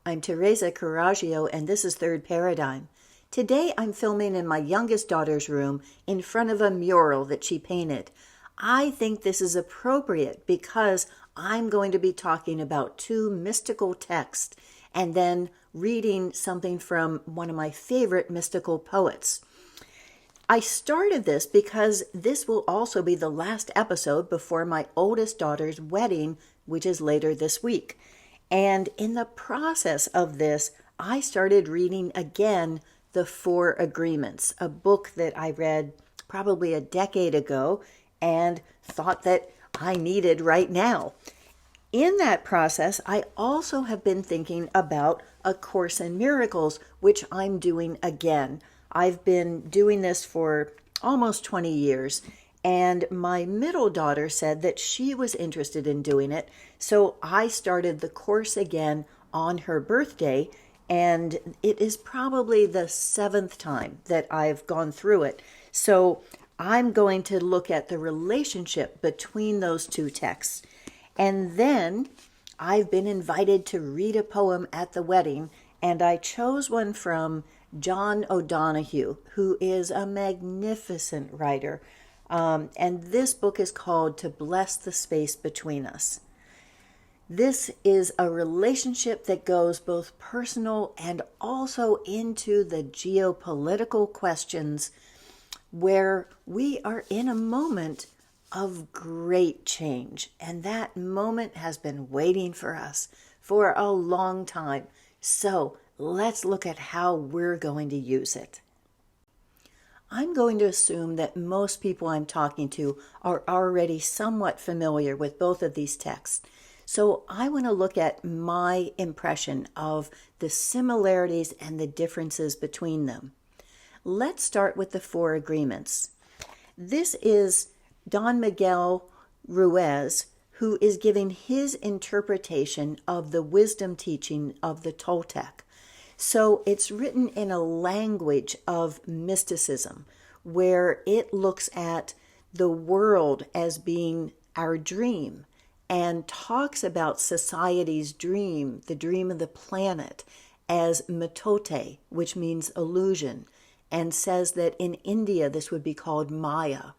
I'm Teresa Coraggio, and this is Third Paradigm. Today I'm filming in my youngest daughter's room in front of a mural that she painted. I think this is appropriate because I'm going to be talking about two mystical texts and then reading something from one of my favorite mystical poets. I started this because this will also be the last episode before my oldest daughter's wedding, which is later this week. And in the process of this, I started reading again The Four Agreements, a book that I read probably a decade ago and thought that I needed right now. In that process, I also have been thinking about A Course in Miracles, which I'm doing again. I've been doing this for almost 20 years, and my middle daughter said that she was interested in doing it, so I started the course again on her birthday, and it is probably the seventh time that I've gone through it. So I'm going to look at the relationship between those two texts. And then I've been invited to read a poem at the wedding, and I chose one from John O Donahue, who is a magnificent writer. And this book is called To Bless the Space Between Us. This is a relationship that goes both personal and also into the geopolitical questions, where we are in a moment of great change. And that moment has been waiting for us for a long time. So let's look at how we're going to use it. I'm going to assume that most people I'm talking to are already somewhat familiar with both of these texts. So I want to look at my impression of the similarities and the differences between them. Let's start with the Four Agreements. This is Don Miguel Ruiz, who is giving his interpretation of the wisdom teaching of the Toltec. So it's written in a language of mysticism, where it looks at the world as being our dream and talks about society's dream, the dream of the planet, as mitote, which means illusion, and says that in India this would be called Maya,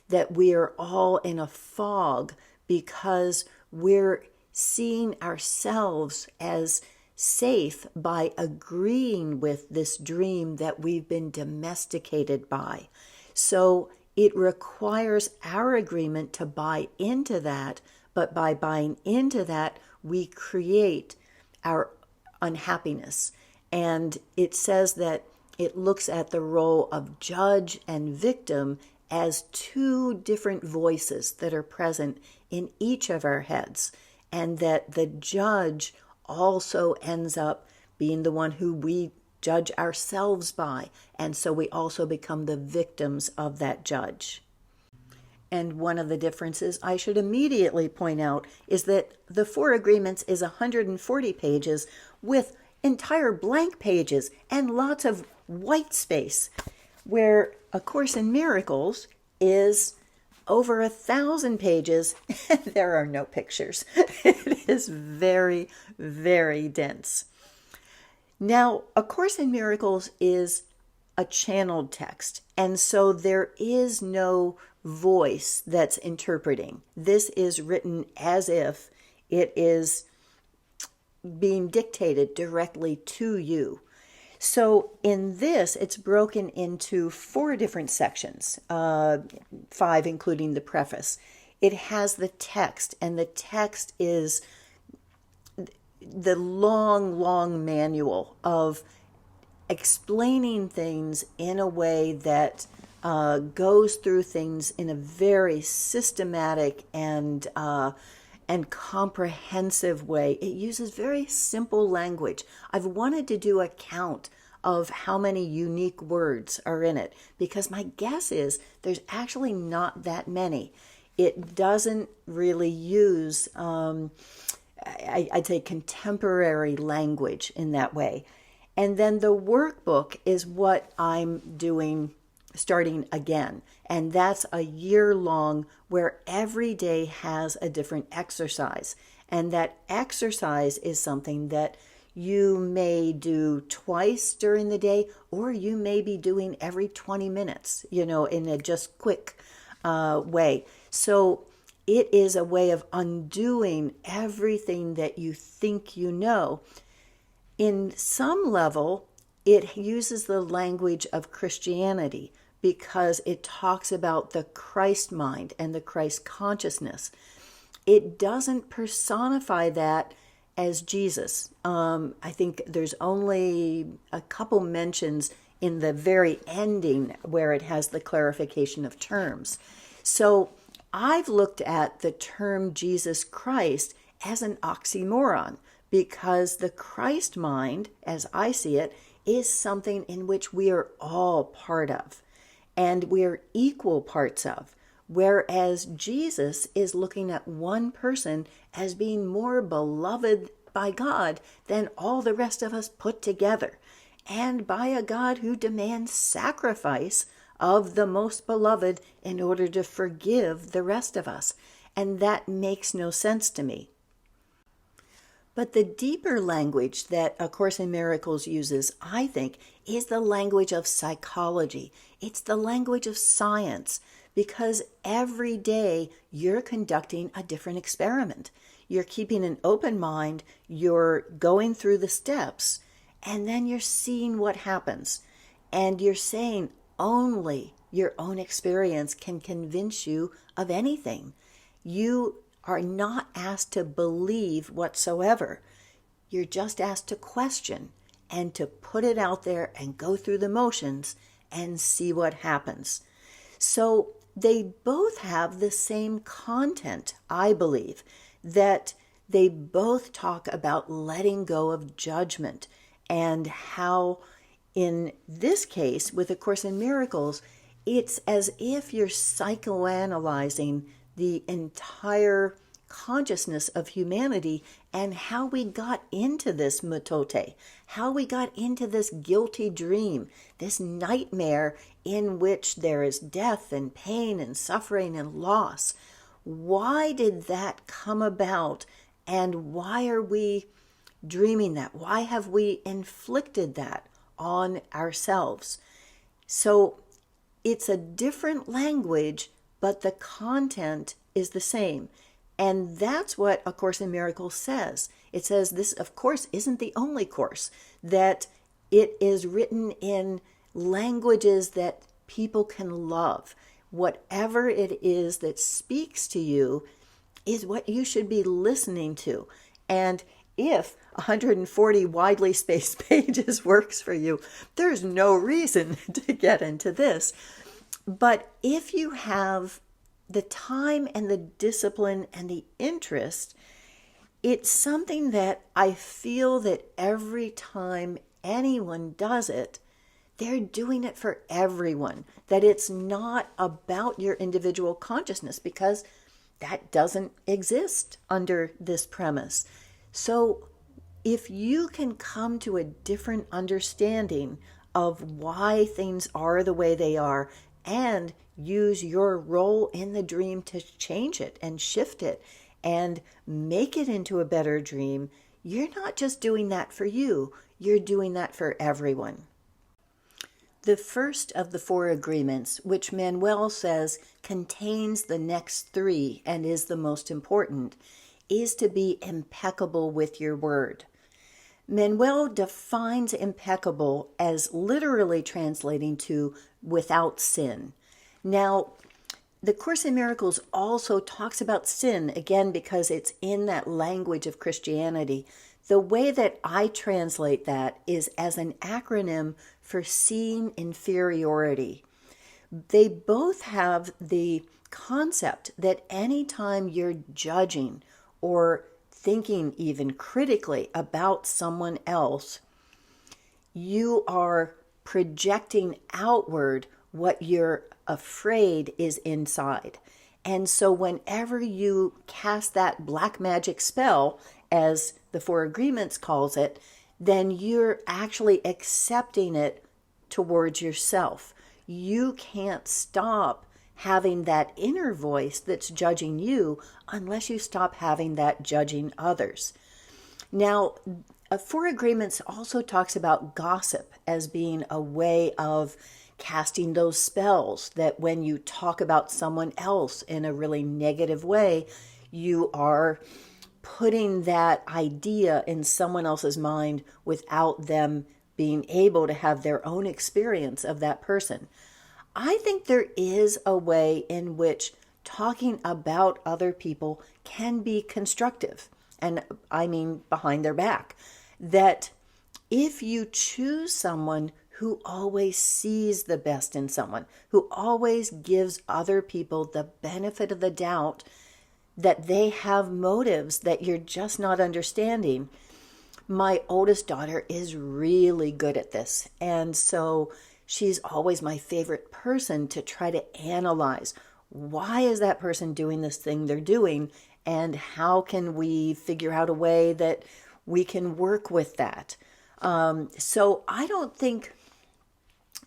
that we are all in a fog because we're seeing ourselves as safe by agreeing with this dream that we've been domesticated by. So it requires our agreement to buy into that, but by buying into that, we create our unhappiness. And it says that it looks at the role of judge and victim as two different voices that are present in each of our heads, and that the judge also ends up being the one who we judge ourselves by, and so we also become the victims of that judge. And one of the differences I should immediately point out is that the Four Agreements is 140 pages with entire blank pages and lots of white space, where A Course in Miracles is over 1,000 pages and there are no pictures. It is very, very dense. Now, A Course in Miracles is a channeled text, and so there is no voice that's interpreting. This is written as if it is being dictated directly to you. So in this, it's broken into 4 different sections, 5 including the preface. It has the text, and the text is the long, long manual of explaining things in a way that goes through things in a very systematic and comprehensive way. It uses very simple language. I've wanted to do a count of how many unique words are in it, because my guess is there's actually not that many. It doesn't really use, I'd say, contemporary language in that way. And then the workbook is what I'm doing starting again. And that's a year long, where every day has a different exercise. And that exercise is something that you may do twice during the day, or you may be doing every 20 minutes, in a just quick way. So it is a way of undoing everything that you think you know. In some level, it uses the language of Christianity because it talks about the Christ mind and the Christ consciousness. It doesn't personify that as Jesus. I think there's only a couple mentions in the very ending where it has the clarification of terms. So I've looked at the term Jesus Christ as an oxymoron because the Christ mind, as I see it, is something in which we are all part of and we're equal parts of. Whereas Jesus is looking at one person as being more beloved by God than all the rest of us put together, and by a God who demands sacrifice of the most beloved in order to forgive the rest of us. And that makes no sense to me. But the deeper language that A Course in Miracles uses, I think, is the language of psychology. It's the language of science, because every day you're conducting a different experiment. You're keeping an open mind, you're going through the steps, and then you're seeing what happens. And you're saying only your own experience can convince you of anything. You are not asked to believe whatsoever. You're just asked to question and to put it out there and go through the motions and see what happens. So they both have the same content, I believe, that they both talk about letting go of judgment, and how in this case with A Course in Miracles, it's as if you're psychoanalyzing the entire consciousness of humanity and how we got into this mitote, how we got into this guilty dream, this nightmare in which there is death and pain and suffering and loss. Why did that come about, and why are we dreaming that? Why have we inflicted that on ourselves? So it's a different language, but the content is the same. And that's what A Course in Miracles says. It says this, of course, isn't the only course, that it is written in languages that people can love. Whatever it is that speaks to you is what you should be listening to. And if 140 widely spaced pages works for you, there's no reason to get into this. But if you have the time and the discipline and the interest, it's something that I feel that every time anyone does it, they're doing it for everyone. That it's not about your individual consciousness, because that doesn't exist under this premise. So if you can come to a different understanding of why things are the way they are, and use your role in the dream to change it and shift it and make it into a better dream, you're not just doing that for you, you're doing that for everyone. The first of the 4 agreements, which Manuel says contains the next 3 and is the most important, is to be impeccable with your word. Manuel defines impeccable as literally translating to without sin. Now, the Course in Miracles also talks about sin, again, because it's in that language of Christianity. The way that I translate that is as an acronym for seeing inferiority. They both have the concept that anytime you're judging or thinking even critically about someone else, you are projecting outward what you're afraid is inside. And so whenever you cast that black magic spell, as the 4 Agreements calls it, then you're actually accepting it towards yourself. You can't stop having that inner voice that's judging you unless you stop having that judging others. Now, Four Agreements also talks about gossip as being a way of casting those spells, that when you talk about someone else in a really negative way, you are putting that idea in someone else's mind without them being able to have their own experience of that person. I think there is a way in which talking about other people can be constructive. And I mean behind their back. That if you choose someone who always sees the best in someone, who always gives other people the benefit of the doubt that they have motives that you're just not understanding. My oldest daughter is really good at this. And so she's always my favorite person to try to analyze, why is that person doing this thing they're doing? And how can we figure out a way that we can work with that? So I don't think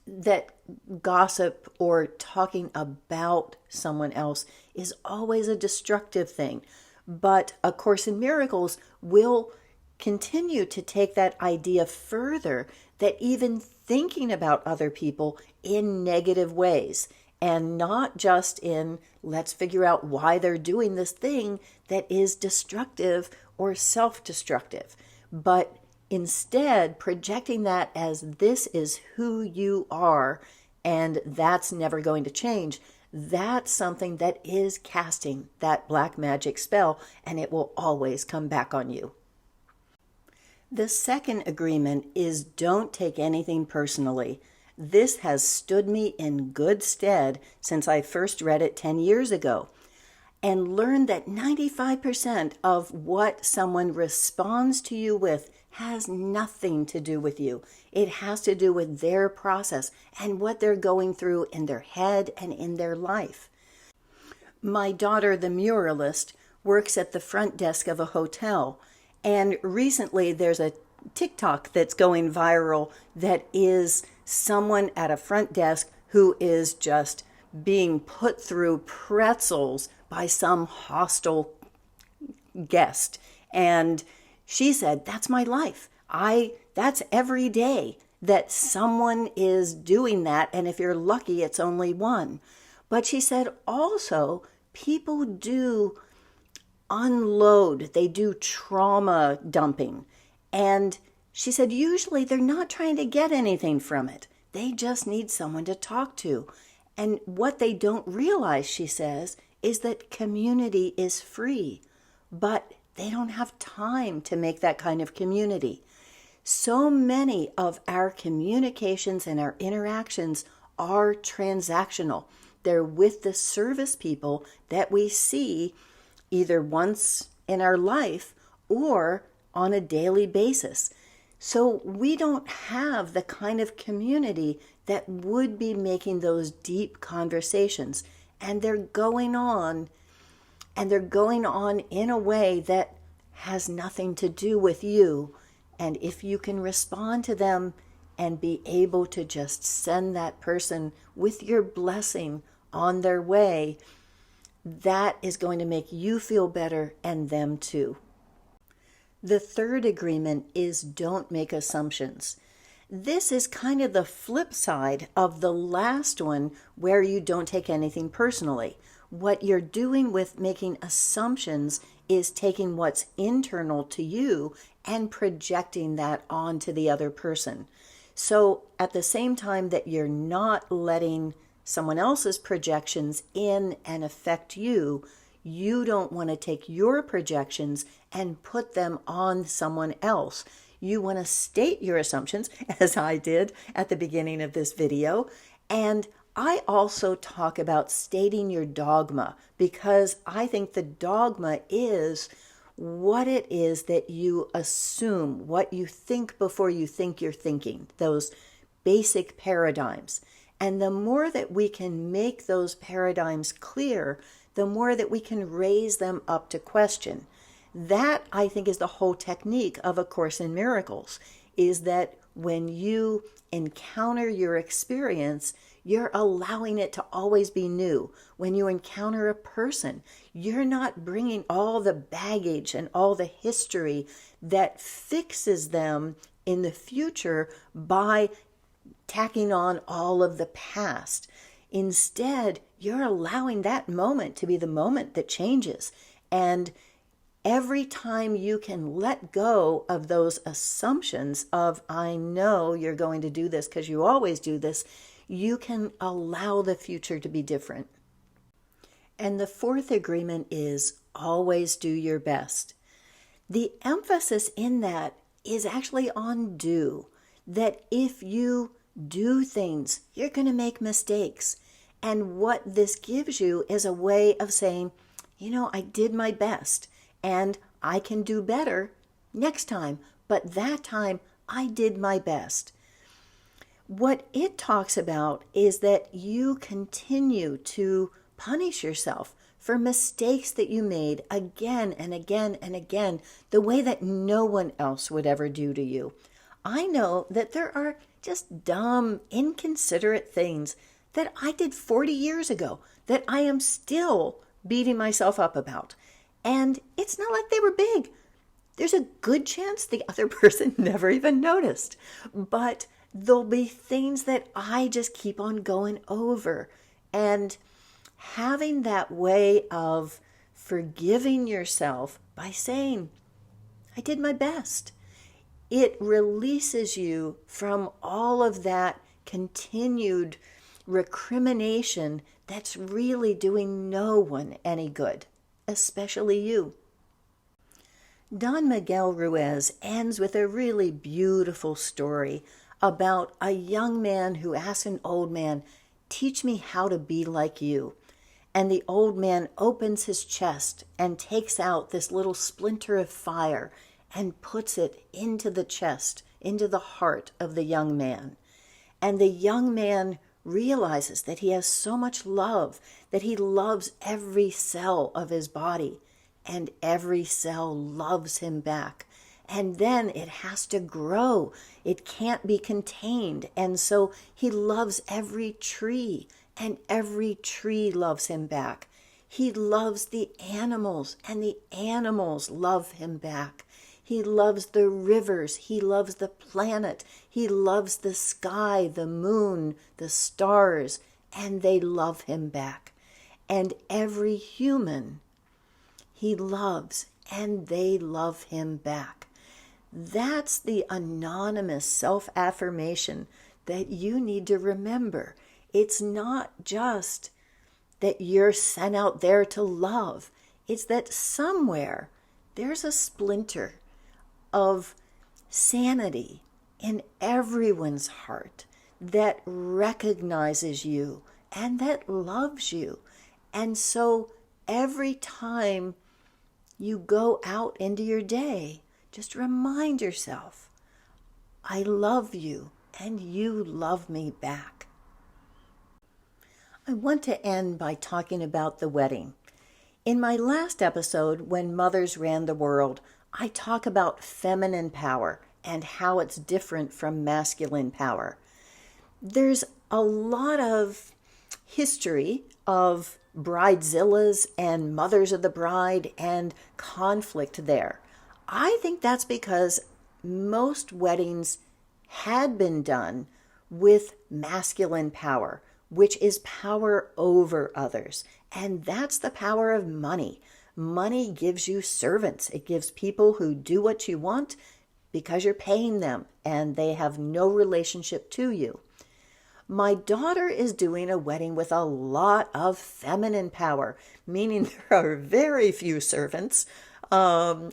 that gossip or talking about someone else is always a destructive thing. But A Course in Miracles will continue to take that idea further, that even thinking about other people in negative ways, and not just in let's figure out why they're doing this thing that is destructive or self-destructive, but instead projecting that as this is who you are and that's never going to change. That's something that is casting that black magic spell, and it will always come back on you. The second agreement is don't take anything personally. This has stood me in good stead since I first read it 10 years ago, and learned that 95% of what someone responds to you with has nothing to do with you. It has to do with their process and what they're going through in their head and in their life. My daughter, the muralist, works at the front desk of a hotel, and recently there's a TikTok that's going viral that is someone at a front desk who is just being put through pretzels by some hostile guest. And she said, that's my life. That's every day that someone is doing that. And if you're lucky, it's only one. But she said also, people do unload. They do trauma dumping. And she said, usually they're not trying to get anything from it. They just need someone to talk to. And what they don't realize, she says, is that community is free, but they don't have time to make that kind of community. So many of our communications and our interactions are transactional. They're with the service people that we see either once in our life or on a daily basis. So we don't have the kind of community that would be making those deep conversations. And they're going on in a way that has nothing to do with you. And if you can respond to them and be able to just send that person with your blessing on their way, that is going to make you feel better and them too. The third agreement is don't make assumptions. This is kind of the flip side of the last one where you don't take anything personally. What you're doing with making assumptions is taking what's internal to you and projecting that onto the other person. So at the same time that you're not letting someone else's projections in and affect you, you don't want to take your projections and put them on someone else. You want to state your assumptions, as I did at the beginning of this video. And I also talk about stating your dogma, because I think the dogma is what it is that you assume, what you think before you think you're thinking, those basic paradigms. And the more that we can make those paradigms clear, the more that we can raise them up to question. That, I think, is the whole technique of A Course in Miracles, is that when you encounter your experience, you're allowing it to always be new. When you encounter a person, you're not bringing all the baggage and all the history that fixes them in the future by tacking on all of the past. Instead, you're allowing that moment to be the moment that changes. And every time you can let go of those assumptions of, I know you're going to do this because you always do this, you can allow the future to be different. And the fourth agreement is always do your best. The emphasis in that is actually on do. That if you do things, you're going to make mistakes. And what this gives you is a way of saying, I did my best and I can do better next time, but that time I did my best. What it talks about is that you continue to punish yourself for mistakes that you made again and again and again, the way that no one else would ever do to you. I know that there are just dumb, inconsiderate things that I did 40 years ago that I am still beating myself up about. And it's not like they were big. There's a good chance the other person never even noticed. But there'll be things that I just keep on going over. And having that way of forgiving yourself by saying, I did my best. It releases you from all of that continued recrimination that's really doing no one any good, especially you. Don Miguel Ruiz ends with a really beautiful story about a young man who asks an old man, teach me how to be like you. And the old man opens his chest and takes out this little splinter of fire and puts it into the chest, into the heart of the young man. And the young man realizes that he has so much love, that he loves every cell of his body, and every cell loves him back. And then it has to grow. It can't be contained. And so he loves every tree, and every tree loves him back. He loves the animals, and the animals love him back. He loves the rivers. He loves the planet. He loves the sky, the moon, the stars, and they love him back. And every human he loves, and they love him back. That's the anonymous self-affirmation that you need to remember. It's not just that you're sent out there to love. It's that somewhere there's a splinter of sanity in everyone's heart that recognizes you and that loves you. And so every time you go out into your day, just remind yourself, I love you and you love me back. I want to end by talking about the wedding. In my last episode, When Mothers Ran the World, I talk about feminine power and how it's different from masculine power. There's a lot of history of bridezillas and mothers of the bride and conflict there. I think that's because most weddings had been done with masculine power, which is power over others. And that's the power of money. Money gives you servants. It gives people who do what you want because you're paying them and they have no relationship to you. My daughter is doing a wedding with a lot of feminine power, meaning there are very few servants. I'm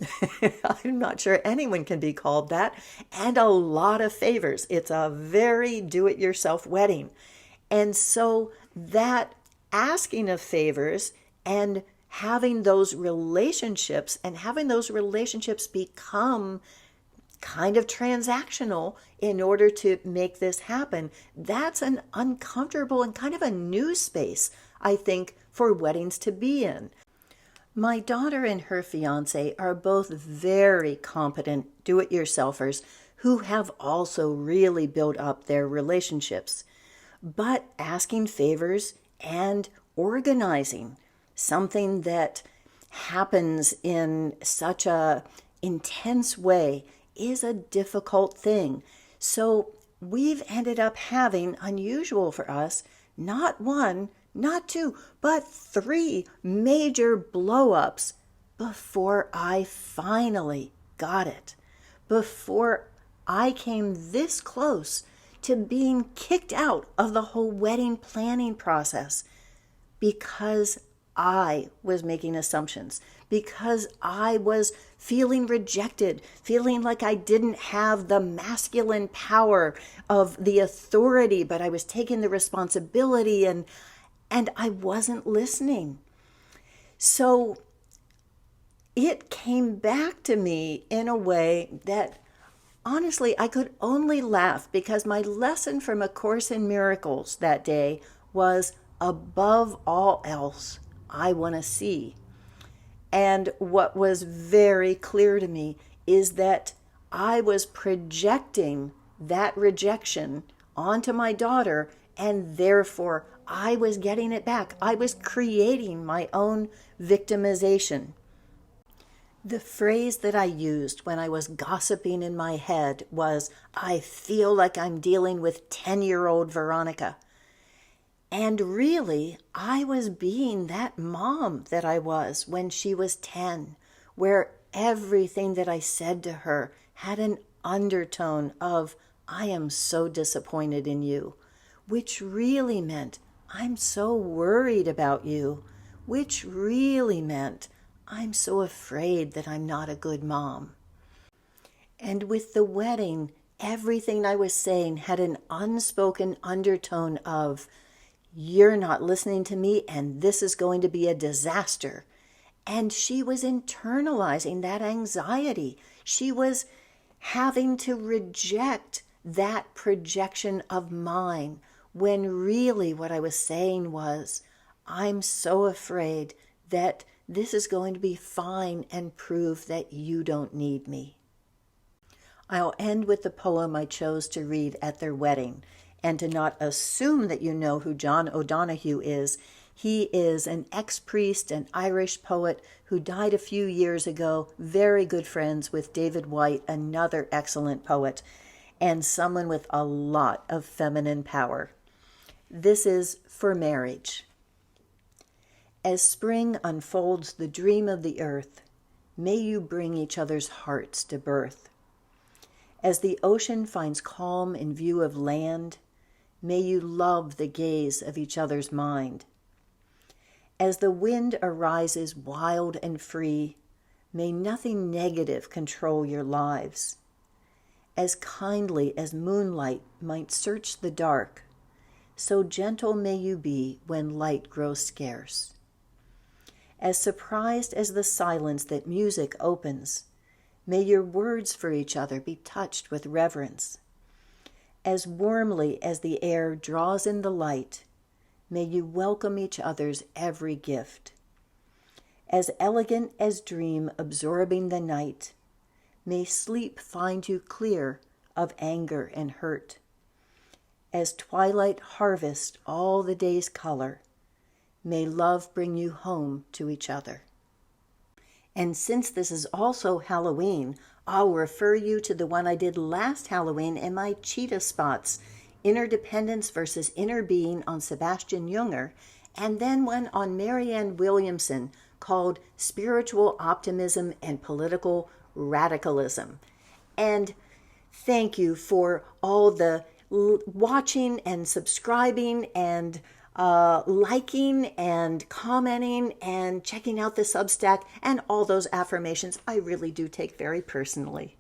not sure anyone can be called that, and a lot of favors. It's a very do-it-yourself wedding. And so that asking of favors and having those relationships become kind of transactional in order to make this happen, that's an uncomfortable and kind of a new space, I think, for weddings to be in. My daughter and her fiance are both very competent do-it-yourselfers who have also really built up their relationships. But asking favors and organizing something that happens in such a intense way is a difficult thing. So we've ended up having, unusual for us, not one, not two, but 3 major blow-ups before I finally got it. Before I came this close to being kicked out of the whole wedding planning process because I was making assumptions, because I was feeling rejected, feeling like I didn't have the masculine power of the authority, but I was taking the responsibility and I wasn't listening. So it came back to me in a way that honestly I could only laugh, because my lesson from A Course in Miracles that day was, above all else, I want to see. And what was very clear to me is that I was projecting that rejection onto my daughter, and therefore I was getting it back. I was creating my own victimization. The phrase that I used when I was gossiping in my head was, I feel like I'm dealing with 10-year-old Veronica. And really, I was being that mom that I was when she was 10, where everything that I said to her had an undertone of, I am so disappointed in you, which really meant, I'm so worried about you, which really meant, I'm so afraid that I'm not a good mom. And with the wedding, everything I was saying had an unspoken undertone of, you're not listening to me, and this is going to be a disaster. And she was internalizing that anxiety. She was having to reject that projection of mine, when really what I was saying was, I'm so afraid that this is going to be fine and prove that you don't need me. I'll end with the poem I chose to read at their wedding. And to not assume that you know who John O Donahue is. He is an ex-priest and Irish poet who died a few years ago, very good friends with David Whyte, another excellent poet, and someone with a lot of feminine power. This is For Marriage. As spring unfolds the dream of the earth, may you bring each other's hearts to birth. As the ocean finds calm in view of land, may you love the gaze of each other's mind. As the wind arises wild and free, may nothing negative control your lives. As kindly as moonlight might search the dark, so gentle may you be when light grows scarce. As surprised as the silence that music opens, may your words for each other be touched with reverence. As warmly as the air draws in the light, may you welcome each other's every gift. As elegant as dream absorbing the night, may sleep find you clear of anger and hurt. As twilight harvest all the day's color, may love bring you home to each other. And since this is also Halloween, I'll refer you to the one I did last Halloween in my Cheetah Spots, Interdependence versus Inner Being on Sebastian Junger, and then one on Marianne Williamson called Spiritual Optimism and Political Radicalism. And thank you for all the watching and subscribing and liking and commenting and checking out the Substack and all those affirmations I really do take very personally.